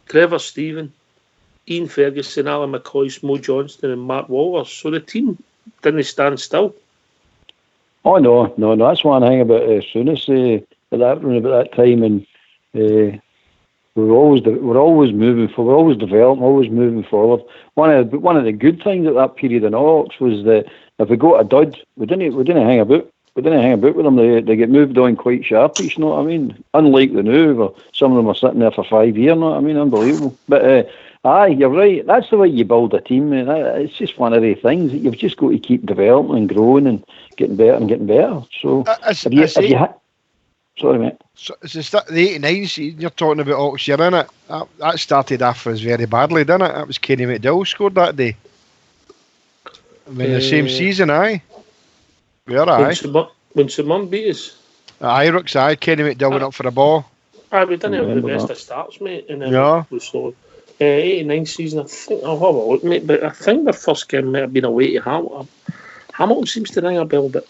Trevor Stephen, Ian Ferguson, Alan McCoy, Mo Johnston and Mark Walters. So the team didn't stand still. Oh, no. That's one thing about Souness about that time. And we're always moving forward. We're always developing, always moving forward. One of the good things at that period in Ox was that if we got a dud, we didn't hang about. We didn't hang about with them. They get moved on quite sharpish, you know what I mean? Unlike the new, where some of them are sitting there for 5 years, you know what I mean? Unbelievable. But aye, you're right. That's the way you build a team. And it's just one of the things that you've just got to keep developing and growing and getting better and getting better. So, sorry, mate. So it's the 89 season you're talking about, Ox, you're in it. That started off for us very badly, didn't it? That was Kenny McDowell scored that day. I mean, the same season, aye. We are, aye. When Simon beat us. Ibrox, aye. Kenny McDowell went up for the ball. Aye, we didn't have the best of starts, mate. And then yeah. 89 season, I think, I'll have a look, mate, but I think the first game might have been away to Hamilton. Hamilton seems to ring a bell, but...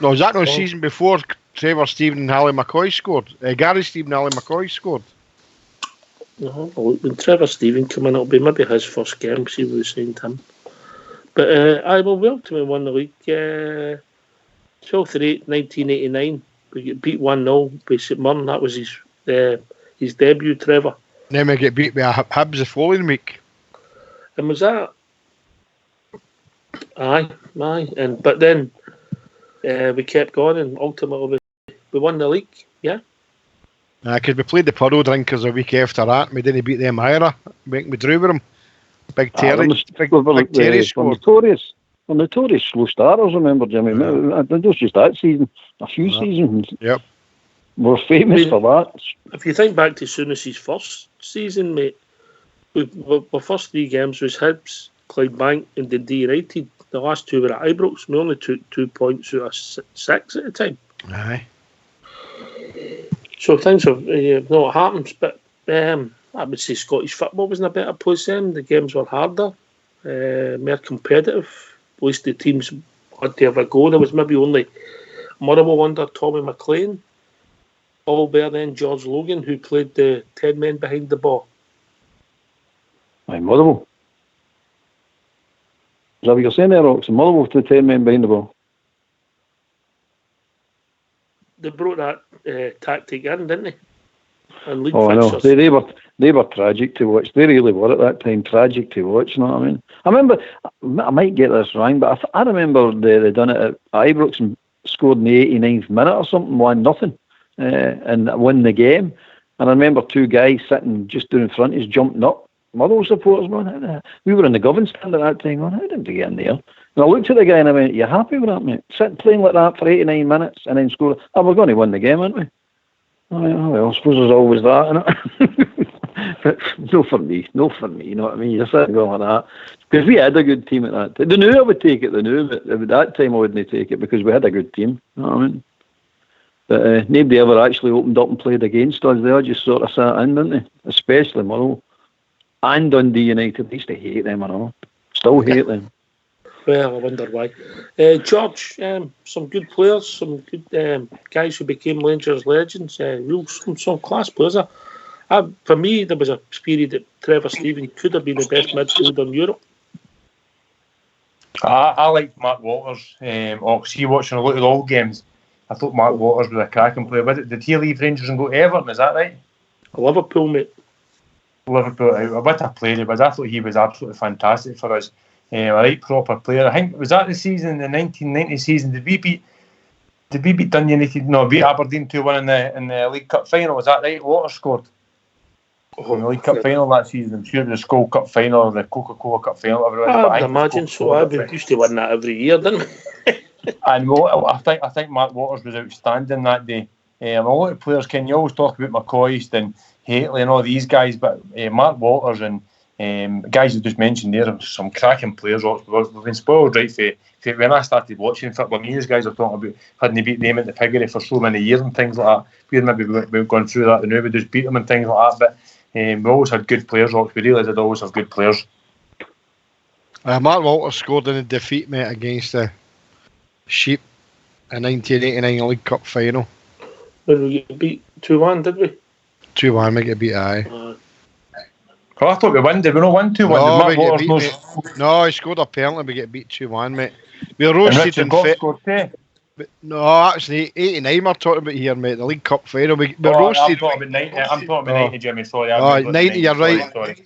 No, was that no season before Trevor Stephen and Ally McCoy scored? Gary Stephen and Ally McCoy scored. No, when Trevor Stephen came in, it'll be maybe his first game, see what we saying to him. But we ultimately won the league 12/8/1989. We get beat 1-0 by St Mirren. That was his debut, Trevor. Then we get beat by Hibs the following week. And was that? Aye. But then we kept going, and ultimately we won the league. Yeah. Because we played the Puddle Drinkers a week after that. We didn't beat them either. We drew with them. Big Terry. Big Terry scored. We're notorious slow starters, remember, Jimmy? Yeah. It was just that season. A few seasons. Yep. We're famous for that. If you think back to Souness's first season, mate, our first 3 games was Hibs, Clydebank and Dundee United. The last 2 were at Ibrox. We only took 2 points out of 6 at the time. Aye. So things have not happened, but I would say Scottish football was in a better place then. The games were harder, more competitive. At least the teams had to have a go. There was maybe only Motherwell under Tommy McLean, Albert then George Logan, who played the 10 men behind the ball. Aye, Motherwell. Is that what you're saying there, Rox? Motherwell to 10 men behind the ball. They brought that tactic in, didn't they? And league I know. fixtures. They were tragic to watch. They really were at that time. Tragic to watch, you know what I mean? I remember, I might get this wrong, but I remember they done it at Ibrox and scored in the 89th minute or something, 1-0, and won the game. And I remember 2 guys sitting just down in front of us, jumping up. Motherwell supporters, man. We were in the Govan stand at that time, man. How did they get in there? And I looked at the guy and I went, "You happy with that, mate? Sitting playing like that for 89 minutes and then score? Oh, we're going to win the game, aren't we?" I went, "Oh, well, I suppose there's always that, innit?" But no for me, you know what I mean? You're sitting going like that. Because we had a good team at that time. They knew I would take it, but at that time I wouldn't take it because we had a good team, you know what I mean? But nobody ever actually opened up and played against us. They all just sort of sat in, didn't they? Especially Motherwell. And Dundee United. I used to hate them and all. Still hate them. Well, I wonder why. George, some good players, some good guys who became Rangers legends, some class players. For me, there was a period that Trevor Steven could have been the best midfielder in Europe. I liked Mark Walters. Watching a lot of the old games, I thought Mark Walters was a cracking player. Did he leave Rangers and go to Everton? Is that right? Liverpool, mate. Liverpool, what a player he was. I thought he was absolutely fantastic for us. A right proper player. I think, was that the season, the 1990 season? Did we beat Dundee United? No, beat Aberdeen 2-1 in the League Cup final. Was that right? Walters scored in the League Cup final that season. I'm sure it was the Skull Cup final or the Coca-Cola Cup final, whatever it was. I imagine so. We used to win that every year, didn't we? And I think Mark Walters was outstanding that day. A lot of players, you always talk about McCoist and Hateley and all these guys, but Mark Walters and guys you just mentioned there are some cracking players. We've been spoiled right for when I started watching football. Me, these guys are talking about hadn't beat them at the Piggery for so many years and things like that. We've gone through that, and now we just beat them and things like that. But we always had good players. We really did always have good players. Mark Walters scored in a defeat, mate, against the Sheep in 1989 League Cup final. When we get beat 2-1, did we? 2-1, we get beat, aye. I thought we won. Did we not win 2-1? No, he scored a penalty. We get beat 2-1, mate. We were roasted in No, actually, 89 we're talking about here, mate. The League Cup final. We roasted. I'm talking about 90. I'm talking about 90, Jimmy. Sorry. 90, you're right. Sorry.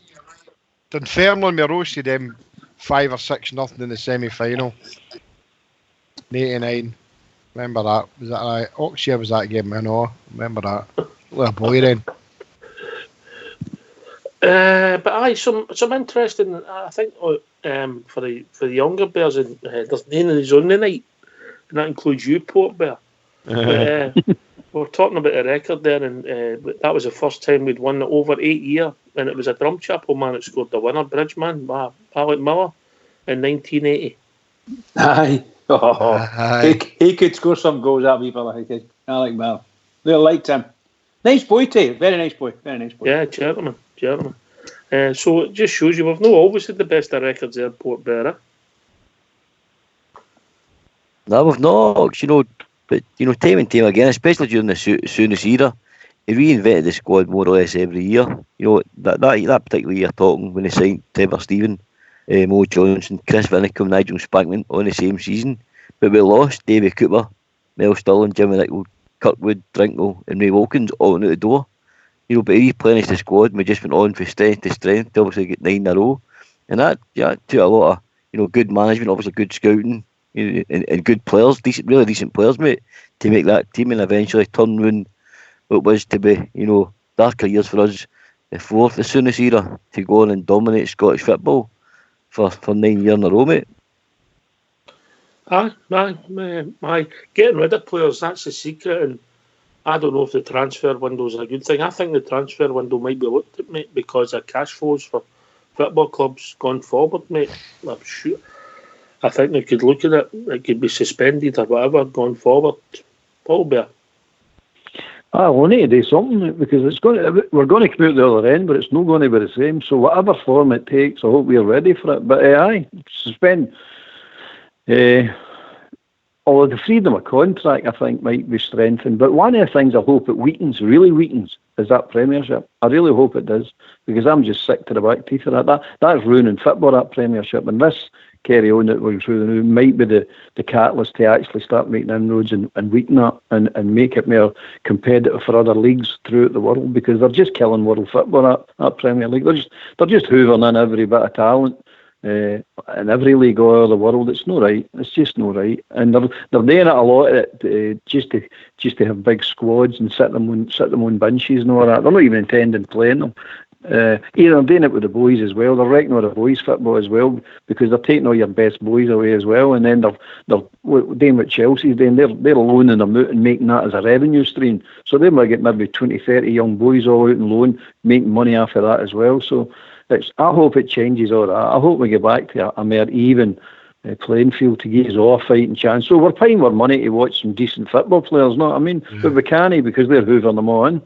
Dunfermline, we roasted them 5 or 6-0 in the semi-final. 89. Remember that? Was that right? Oxford was that game? I know. Remember that? Little boy then. But aye, some interesting. I think for the younger bears, there's none of these on the night, and that includes you, Port Bear. We're talking about the record there, and that was the first time we'd won over 8 years, and it was a Drumchapel man that scored the winner, Bridgeman, Alec Miller, in 1980. Aye. He could score some goals, that wee fella. He could. Alec Miller. They liked him. Nice boy, too. Very nice boy. Yeah, gentleman. So it just shows you we've not always had the best of records there, Port Bearer. No, we've not, but time and time again, especially during the Souness era, he reinvented the squad more or less every year. That particular year talking when he signed Trevor Steven, Mo Johnson, Chris Vinicum, Nigel Spankman on the same season, but we lost Davy Cooper, Mel Stirling, Jimmy Nicholl, Kirkwood, Drinkle and Ray Wilkins all out the door. You know, but he replenished the squad and we just went on from strength to strength to obviously get 9 in a row. And that took a lot of, you know, good management, obviously good scouting, you know, and good players, really decent players, mate, to make that team and eventually turn round what was to be, you know, darker years for us, the fourth as soon as era, to go on and dominate Scottish football for 9 years in a row, mate. Aye. Getting rid of players, that's the secret, and I don't know if the transfer window is a good thing. I think the transfer window might be looked at, mate, because of cash flows for football clubs going forward, mate. I'm sure. I think they could look at it. It could be suspended or whatever going forward. Paul Bear. We'll need to do something because we're going to come out the other end, but it's not going to be the same. So whatever form it takes, I hope we're ready for it. But suspend. Although the freedom of contract, I think, might be strengthened. But one of the things I hope it really weakens, is that Premiership. I really hope it does, because I'm just sick to the back teeth of that. That's ruining football, that Premiership. And this carry on that we're through now might be the catalyst to actually start making inroads and weaken that and make it more competitive for other leagues throughout the world, because they're just killing world football, that Premier League. They're just hoovering in every bit of talent. In every league all over the world. It's not right. It's just not right. And they're doing it a lot just to have big squads and sit them on benches and all that. They're not even intending playing them. They're doing it with the boys as well. They're wrecking all the boys' football as well, because they're taking all your best boys away as well. And then they're doing what Chelsea's doing. They're loaning them out and making that as a revenue stream. So they might get maybe 20, 30 young boys all out on loan, making money after that as well. So I hope it changes all that. I hope we get back to a more even playing field to give us all a fighting chance. So we're paying more money to watch some decent football players, not? I mean, but we can't, because they're hoovering them all in.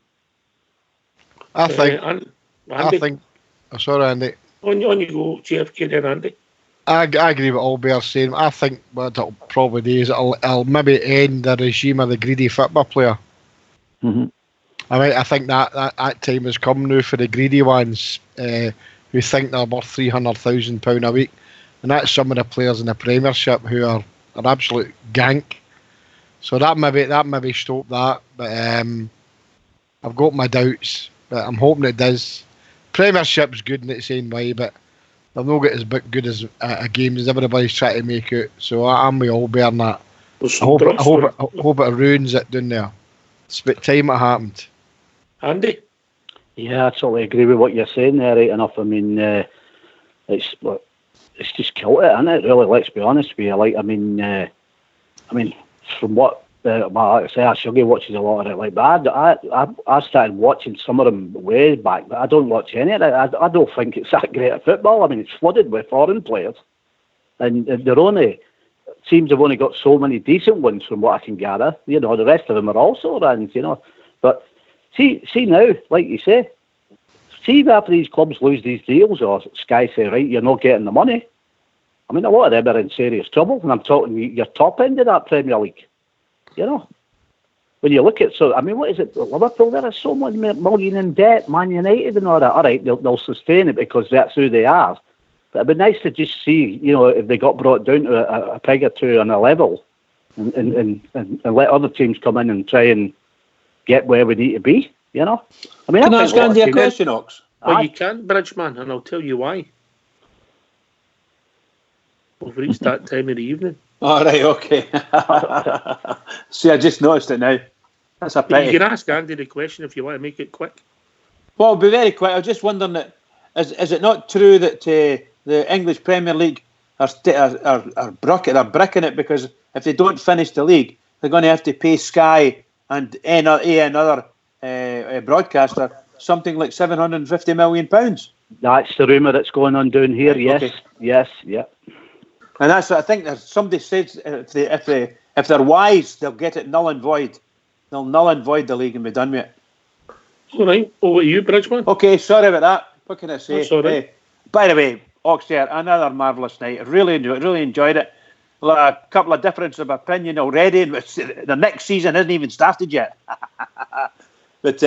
I think. Oh, sorry, Andy. On you go, JFK then, Andy. I agree with all Bear's saying. I think what it'll probably do is it'll maybe end the regime of the greedy football player. Mm-hmm. I think that time has come now for the greedy ones who think they're worth £300,000 a week, and that's some of the players in the Premiership who are absolute gank. So that maybe stop that, but I've got my doubts, but I'm hoping it does. Premiership's good in its own way, but they've not got as good as a game as everybody's trying to make out. So I'm with all bearing that. I hope it ruins it down there. It's about time it happened. Andy? Yeah, I totally agree with what you're saying there, right enough. I mean, it's just killed it, isn't it? Really, let's be honest with you. Like, I mean, from what like I say, Shuggy watches a lot of it. Like, but I started watching some of them way back, but I don't watch any of it. I don't think it's that great at football. I mean, it's flooded with foreign players, and teams have only got so many decent ones, from what I can gather. You know, the rest of them are also runs. You know, but see now, like you say, after these clubs lose these deals, or Sky say, right, you're not getting the money. I mean, a lot of them are in serious trouble, and I'm talking your top end of that Premier League. You know, when you look at, so I mean, what is it? Liverpool, there are so much million in debt. Man United and all that. All right, they'll sustain it because that's who they are. But it'd be nice to just see, you know, if they got brought down to a peg or two on a level, and let other teams come in and try and get where we need to be. You know, I mean, can I ask Andy a question, Ox? Well, you can, Bridgeman, and I'll tell you why. We've reached that time of the evening. All right, okay. See, I just noticed it now. That's a pity. You can ask Andy the question if you want to make it quick. Well, I'll be very quick. I was just wondering that is it not true that the English Premier League are bricking it, because if they don't finish the league, they're going to have to pay Sky and another broadcaster something like £750 million. That's the rumour that's going on down here. Yes, okay. Yes, yeah. And that's what I think. Somebody says if they're wise, they'll get it null and void. They'll null and void the league and be done with it. All right. Over to you, Bridgeman. Okay, sorry about that. What can I say? That's all right. By the way, Oxford, another marvellous night. I really enjoyed it. A couple of differences of opinion already. The next season hasn't even started yet. But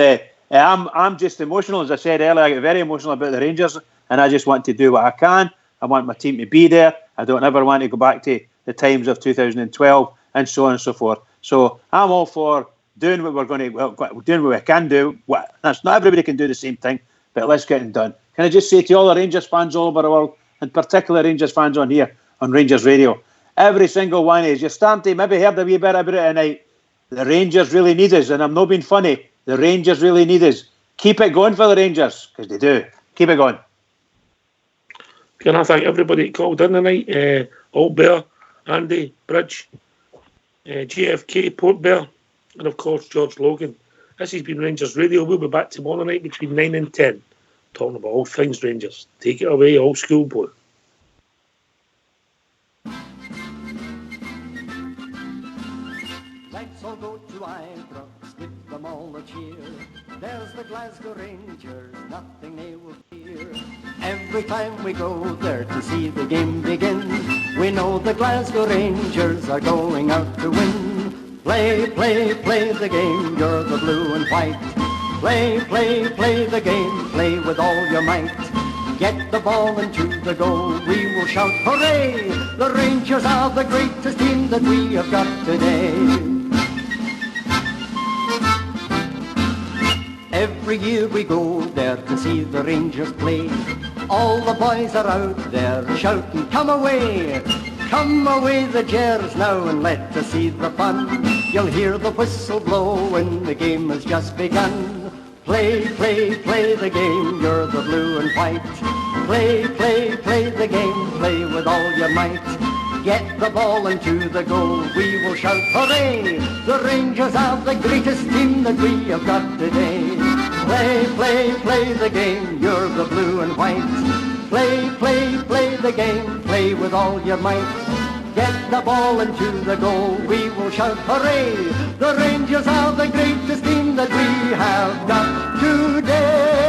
I'm just emotional. As I said earlier, I get very emotional about the Rangers, and I just want to do what I can. I want my team to be there. I don't ever want to go back to the times of 2012 and so on and so forth. So I'm all for doing what we're going to, doing what we can do. That's not everybody can do the same thing, but let's get it done. Can I just say to all the Rangers fans all over the world, and particularly Rangers fans on here, on Rangers Radio, every single one of you, you're starting to maybe heard a wee bit about it tonight. The Rangers really need us, and I'm not being funny. The Rangers really need us. Keep it going for the Rangers, because they do. Keep it going. Can I thank everybody that called in tonight? Old Bear, Andy, Bridge, GFK, Port Bear, and of course George Logan. This has been Rangers Radio. We'll be back tomorrow night between 9 and 10, talking about all things Rangers. Take it away, old school boy. Let's all go to Ibrox, give them all a cheer. There's the Glasgow Rangers, nothing they will fear. Every time we go there to see the game begin, we know the Glasgow Rangers are going out to win. Play, play, play the game, you're the blue and white. Play, play, play the game, play with all your might. Get the ball into the goal, we will shout hooray! The Rangers are the greatest team that we have got today. Every year we go there to see the Rangers play. All the boys are out there shouting, come away! Come away the Gers now and let us see the fun. You'll hear the whistle blow when the game has just begun. Play, play, play the game, you're the blue and white. Play, play, play the game, play with all your might. Get the ball into the goal, we will shout hooray! The Rangers are the greatest team that we have got today. Play, play, play the game, you're the blue and white. Play, play, play the game, play with all your might. Get the ball into the goal, we will shout hooray! The Rangers are the greatest team that we have got today.